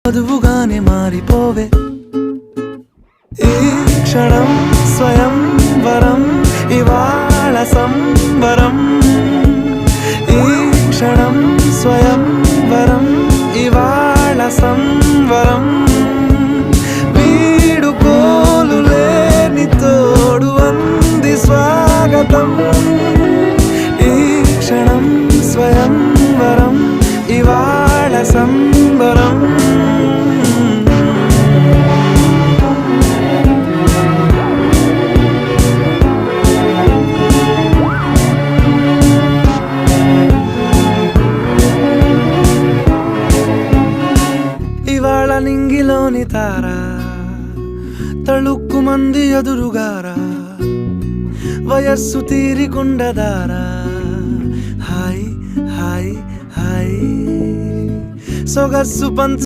వధువుగానే మారిపోవే ఈ క్షణం స్వయం వరం ఇవాళ సంబరం ఈ క్షణం స్వయం వరం ఇవాళ సంవరం వీడుకోలు లేని తోడు అంది స్వాగతం ఈ క్షణం స్వయం వరం ఇవాళ సంబరం ఇవాళ నింగిలోని తారా తళుక్కు మంది ఎదురుగారా వయస్సు తీరికుండదారా హాయ్ హాయ్ హాయ్ సొగస్సు పంచ